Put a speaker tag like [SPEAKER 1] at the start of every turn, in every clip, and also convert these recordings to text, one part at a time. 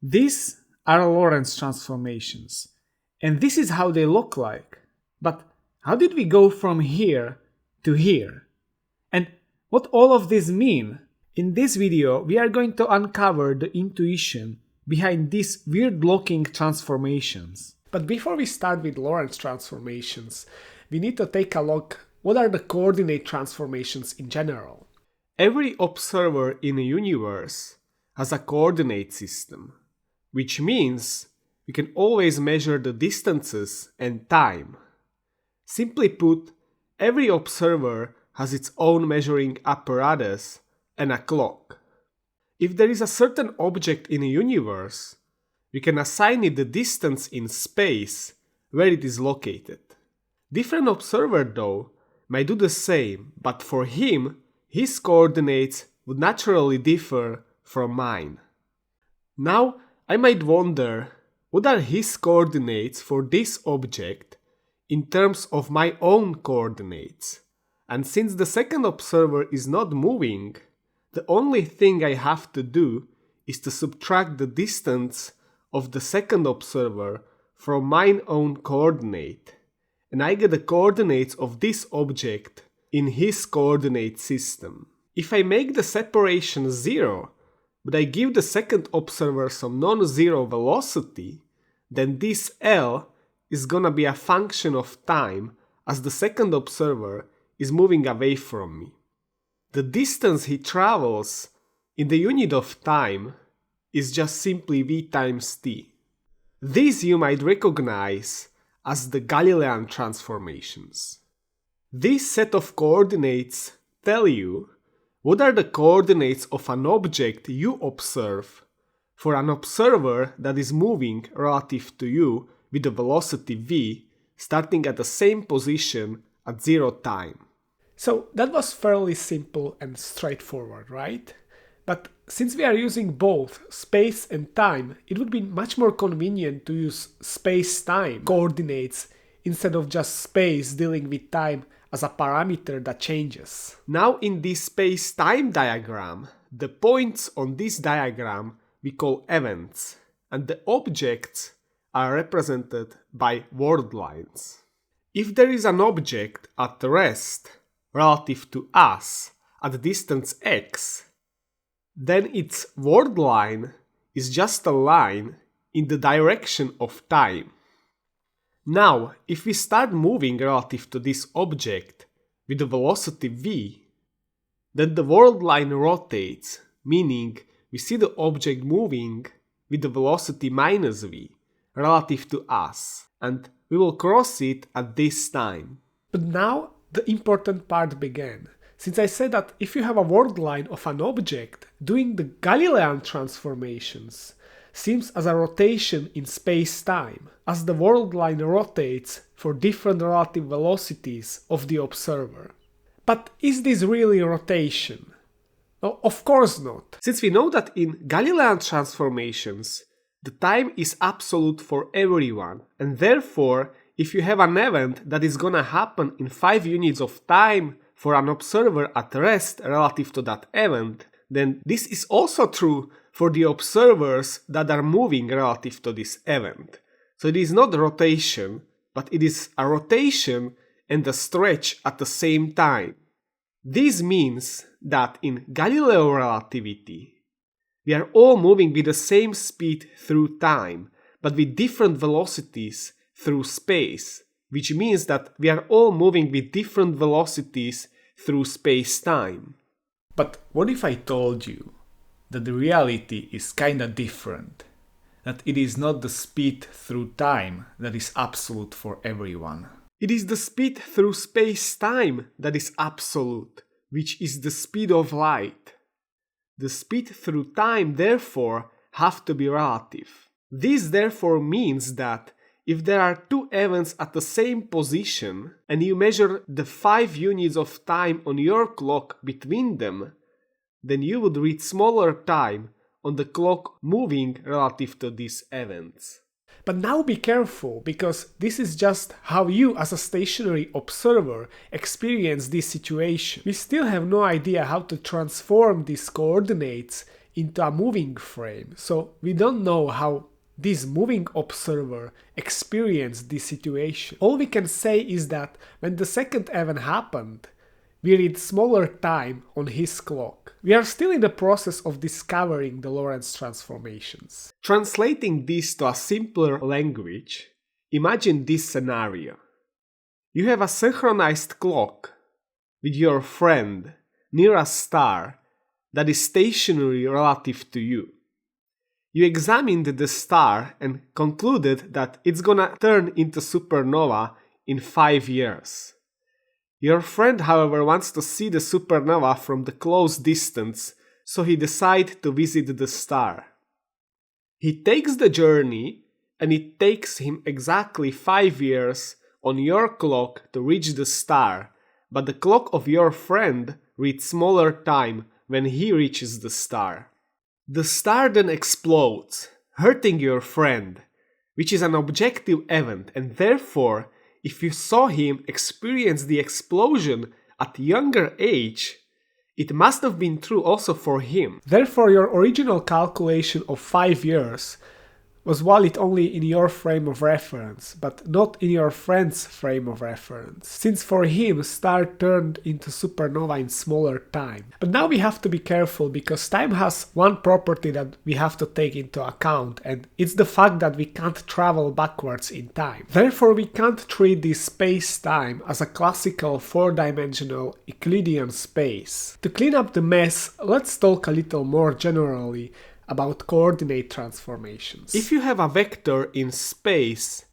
[SPEAKER 1] These are Lorentz transformations, and this is how they look like. But how did we go from here to here? And what all of this mean? In this video, we are going to uncover the intuition behind these weird-looking transformations. But before we start with Lorentz transformations, we need to take a look what are the coordinate transformations in general. Every observer in a universe has a coordinate system, which means we can always measure the distances and time. Simply put, every observer has its own measuring apparatus and a clock. If there is a certain object in a universe, we can assign it the distance in space where it is located. Different observer though might do the same, but for him, his coordinates would naturally differ from mine. Now, I might wonder, what are his coordinates for this object in terms of my own coordinates? And since the second observer is not moving, the only thing I have to do is to subtract the distance of the second observer from my own coordinate, and I get the coordinates of this object in his coordinate system. If I make the separation 0, but I give the second observer some non-zero velocity, then this L is gonna be a function of time as the second observer is moving away from me. The distance he travels in the unit of time is just simply v times t. These you might recognize as the Galilean transformations. This set of coordinates tell you what are the coordinates of an object you observe for an observer that is moving relative to you with the velocity v starting at the same position at 0 time. So that was fairly simple and straightforward, right? But since we are using both space and time, it would be much more convenient to use space-time coordinates instead of just space dealing with time as a parameter that changes. Now in this space-time diagram, the points on this diagram we call events, and the objects are represented by world lines. If there is an object at rest relative to us at the distance x, then its world line is just a line in the direction of time. Now, if we start moving relative to this object with the velocity v, then the world line rotates, meaning we see the object moving with the velocity minus v relative to us, and we will cross it at this time. But now the important part began, since I said that if you have a world line of an object, doing the Galilean transformations seems as a rotation in space-time, as the world line rotates for different relative velocities of the observer. But is this really rotation? No, of course not. Since we know that in Galilean transformations, the time is absolute for everyone, and therefore, if you have an event that is gonna happen in 5 units of time for an observer at rest relative to that event, then this is also true for the observers that are moving relative to this event. So it is not rotation, but it is a rotation and a stretch at the same time. This means that in Galileo relativity, we are all moving with the same speed through time, but with different velocities through space, which means that we are all moving with different velocities through space-time. But what if I told you that the reality is kinda different? That it is not the speed through time that is absolute for everyone. It is the speed through space-time that is absolute, which is the speed of light. The speed through time, therefore, have to be relative. This therefore means that if there are 2 events at the same position and you measure the 5 units of time on your clock between them, then you would read smaller time on the clock moving relative to these events. But now be careful, because this is just how you as a stationary observer experience this situation. We still have no idea how to transform these coordinates into a moving frame, so we don't know how this moving observer experienced this situation. All we can say is that when the second event happened, we read smaller time on his clock. We are still in the process of discovering the Lorentz transformations. Translating this to a simpler language, imagine this scenario. You have a synchronized clock with your friend near a star that is stationary relative to you. You examined the star and concluded that it's gonna turn into supernova in 5 years. Your friend, however, wants to see the supernova from the close distance, so he decides to visit the star. He takes the journey, and it takes him exactly 5 years on your clock to reach the star, but the clock of your friend reads smaller time when he reaches the star. The star then explodes, hurting your friend, which is an objective event, and therefore, if you saw him experience the explosion at a younger age, it must have been true also for him. Therefore, your original calculation of 5 years was valid only in your frame of reference, but not in your friend's frame of reference, since for him star turned into supernova in smaller time. But now we have to be careful, because time has one property that we have to take into account, and it's the fact that we can't travel backwards in time. Therefore, we can't treat this space-time as a classical 4-dimensional Euclidean space. To clean up the mess, let's talk a little more generally about coordinate transformations. If you have a vector in space,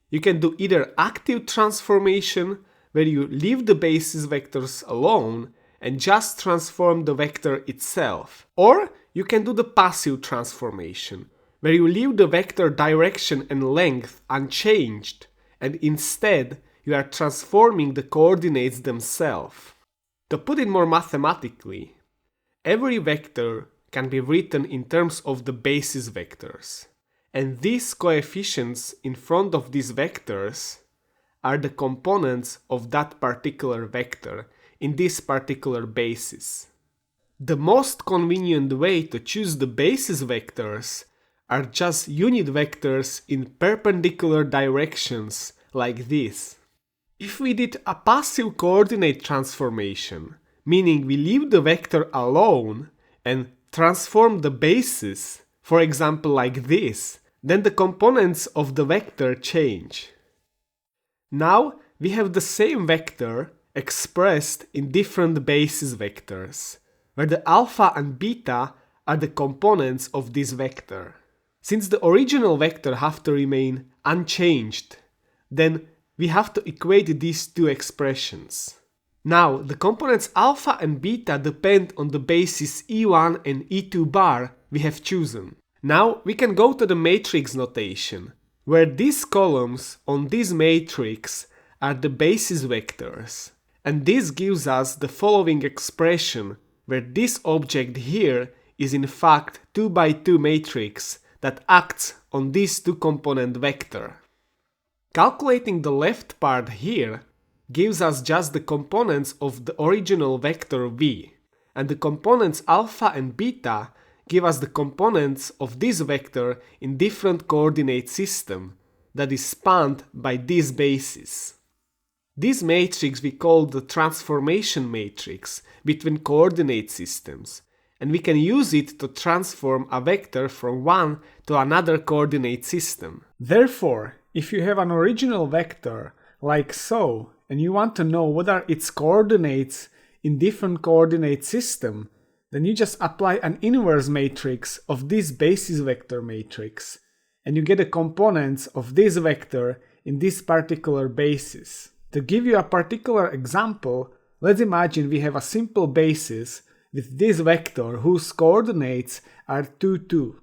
[SPEAKER 1] you can do either active transformation, where you leave the basis vectors alone and just transform the vector itself, or you can do the passive transformation, where you leave the vector direction and length unchanged, and instead you are transforming the coordinates themselves. To put it more mathematically, every vector can be written in terms of the basis vectors, and these coefficients in front of these vectors are the components of that particular vector in this particular basis. The most convenient way to choose the basis vectors are just unit vectors in perpendicular directions like this. If we did a passive coordinate transformation, meaning we leave the vector alone and transform the basis, for example like this, then the components of the vector change. Now we have the same vector expressed in different basis vectors, where the alpha and beta are the components of this vector. Since the original vector have to remain unchanged, then we have to equate these two expressions. Now, the components alpha and beta depend on the basis E1 and E2 bar we have chosen. Now, we can go to the matrix notation, where these columns on this matrix are the basis vectors. And this gives us the following expression, where this object here is in fact 2x2 matrix that acts on this two-component vector. Calculating the left part here gives us just the components of the original vector v, and the components alpha and beta give us the components of this vector in different coordinate system that is spanned by this basis. This matrix we call the transformation matrix between coordinate systems, and we can use it to transform a vector from one to another coordinate system. Therefore, if you have an original vector like so, and you want to know what are its coordinates in different coordinate system, then you just apply an inverse matrix of this basis vector matrix, and you get the components of this vector in this particular basis. To give you a particular example, let's imagine we have a simple basis with this vector whose coordinates are 2, 2.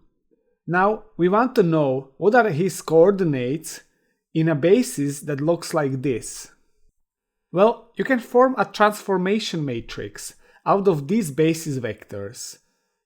[SPEAKER 1] Now we want to know what are his coordinates in a basis that looks like this. Well, you can form a transformation matrix out of these basis vectors,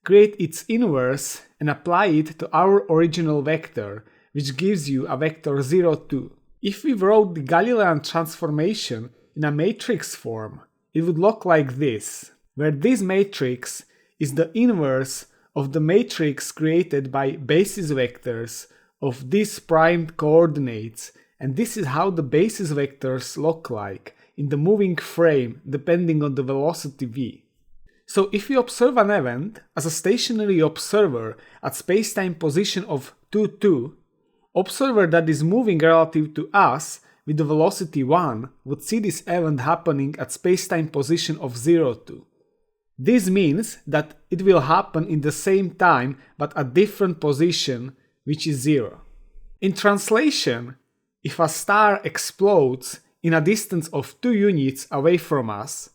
[SPEAKER 1] create its inverse and apply it to our original vector, which gives you a vector 0, 2. If we wrote the Galilean transformation in a matrix form, it would look like this, where this matrix is the inverse of the matrix created by basis vectors of these primed coordinates, and this is how the basis vectors look like in the moving frame depending on the velocity v. So if we observe an event as a stationary observer at spacetime position of 2, 2, observer that is moving relative to us with the velocity 1 would see this event happening at spacetime position of 0, 2. This means that it will happen in the same time but at different position, which is 0. In translation, if a star explodes in a distance of 2 units away from us,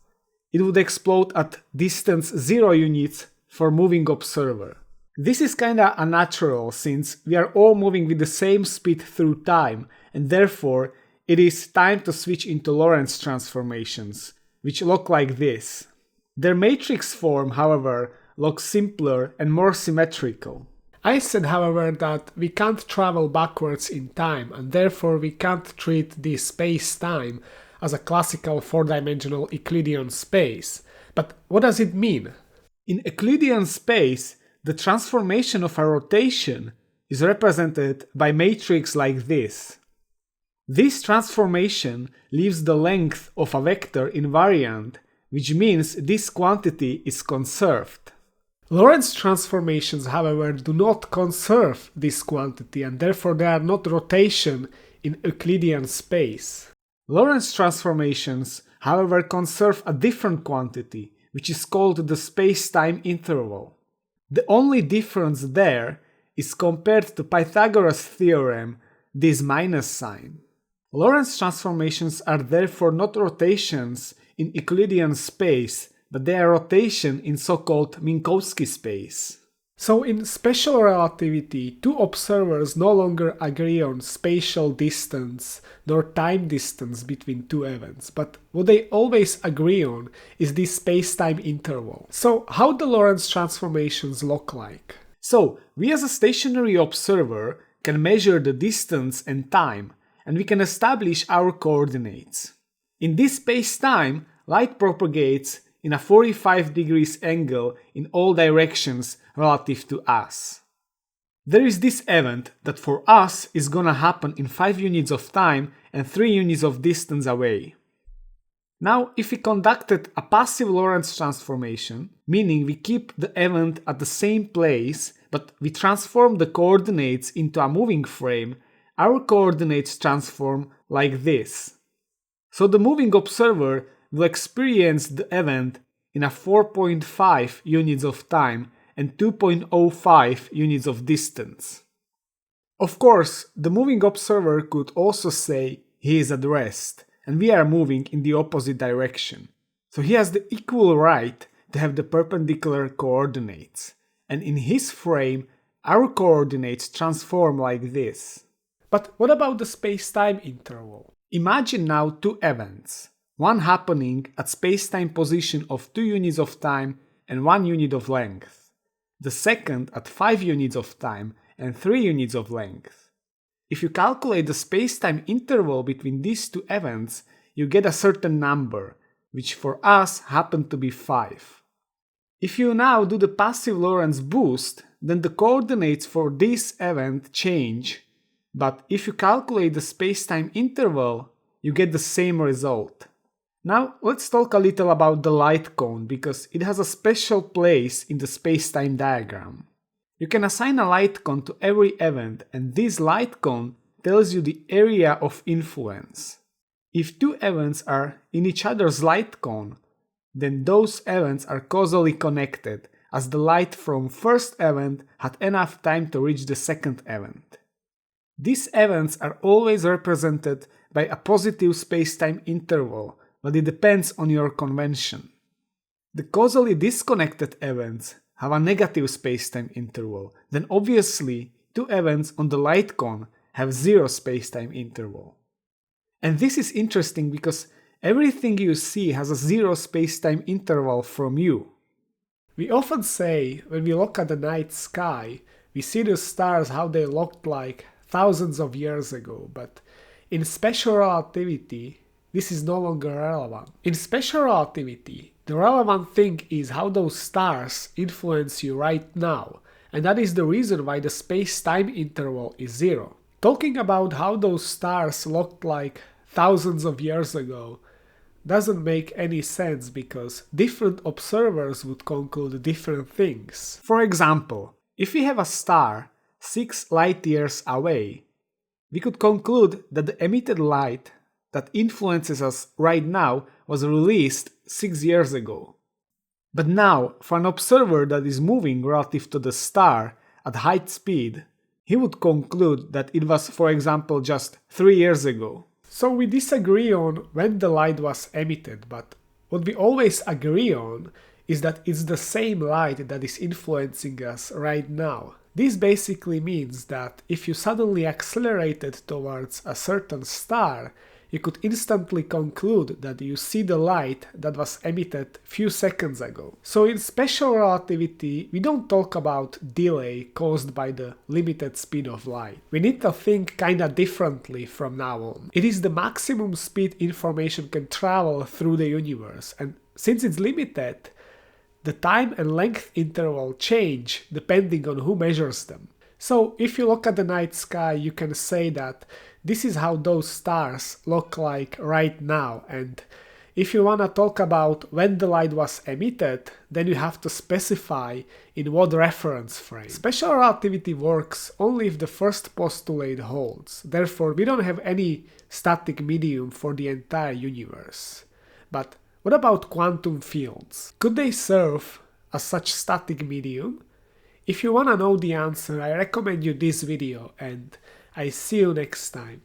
[SPEAKER 1] it would explode at distance 0 units for moving observer. This is kinda unnatural since we are all moving with the same speed through time, and therefore it is time to switch into Lorentz transformations, which look like this. Their matrix form, however, looks simpler and more symmetrical.
[SPEAKER 2] I said, however, that we can't travel backwards in time, and therefore we can't treat this space-time as a classical four-dimensional Euclidean space. But what does it mean?
[SPEAKER 1] In Euclidean space, the transformation of a rotation is represented by matrix like this. This transformation leaves the length of a vector invariant, which means this quantity is conserved.
[SPEAKER 2] Lorentz transformations, however, do not conserve this quantity, and therefore they are not rotation in Euclidean space.
[SPEAKER 1] Lorentz transformations, however, conserve a different quantity, which is called the space-time interval. The only difference there is compared to Pythagoras' theorem, this minus sign. Lorentz transformations are therefore not rotations in Euclidean space, but they are rotation in so-called Minkowski space.
[SPEAKER 2] So in special relativity, two observers no longer agree on spatial distance nor time distance between two events, but what they always agree on is this space-time interval. So how do Lorentz transformations look like?
[SPEAKER 1] So we as a stationary observer can measure the distance and time, and we can establish our coordinates. In this space-time, light propagates in a 45 degrees angle in all directions relative to us. There is this event that for us is gonna happen in 5 units of time and 3 units of distance away. Now, if we conducted a passive Lorentz transformation, meaning we keep the event at the same place, but we transform the coordinates into a moving frame, our coordinates transform like this. So the moving observer will experience the event in a 4.5 units of time and 2.05 units of distance. Of course, the moving observer could also say he is at rest, and we are moving in the opposite direction. So he has the equal right to have the perpendicular coordinates, and in his frame, our coordinates transform like this.
[SPEAKER 2] But what about the space-time interval?
[SPEAKER 1] Imagine now two events. One happening at spacetime position of 2 units of time and 1 unit of length. The second at 5 units of time and 3 units of length. If you calculate the spacetime interval between these two events, you get a certain number, which for us happened to be 5. If you now do the passive Lorentz boost, then the coordinates for this event change, but if you calculate the spacetime interval, you get the same result. Now let's talk a little about the light cone because it has a special place in the spacetime diagram. You can assign a light cone to every event, and this light cone tells you the area of influence. If two events are in each other's light cone, then those events are causally connected, as the light from first event had enough time to reach the second event. These events are always represented by a positive spacetime interval, but it depends on your convention. The causally disconnected events have a negative spacetime interval, then obviously two events on the light cone have 0 spacetime interval. And this is interesting because everything you see has a 0 spacetime interval from you.
[SPEAKER 2] We often say when we look at the night sky, we see the stars how they looked like thousands of years ago, but in special relativity, this is no longer relevant. In special relativity, The relevant thing is how those stars influence you right now, and that is the reason why the space-time interval is zero. Talking about how those stars looked like thousands of years ago doesn't make any sense because different observers would conclude different things.
[SPEAKER 1] For example, if we have a star 6 light years away, we could conclude that the emitted light that influences us right now was released 6 years ago. But now, for an observer that is moving relative to the star at high speed, he would conclude that it was, for example, just 3 years ago.
[SPEAKER 2] So we disagree on when the light was emitted, but what we always agree on is that it's the same light that is influencing us right now. This basically means that if you suddenly accelerated towards a certain star, you could instantly conclude that you see the light that was emitted few seconds ago. So in special relativity, we don't talk about delay caused by the limited speed of light. We need to think kinda differently from now on. It is the maximum speed information can travel through the universe, and since it's limited, the time and length interval change depending on who measures them. So if you look at the night sky, you can say that this is how those stars look like right now, and if you want to talk about when the light was emitted, then you have to specify in what reference frame. Special relativity works only if the first postulate holds, therefore we don't have any static medium for the entire universe. But what about quantum fields? Could they serve as such static medium? If you wanna know the answer, I recommend you this video, and I see you next time.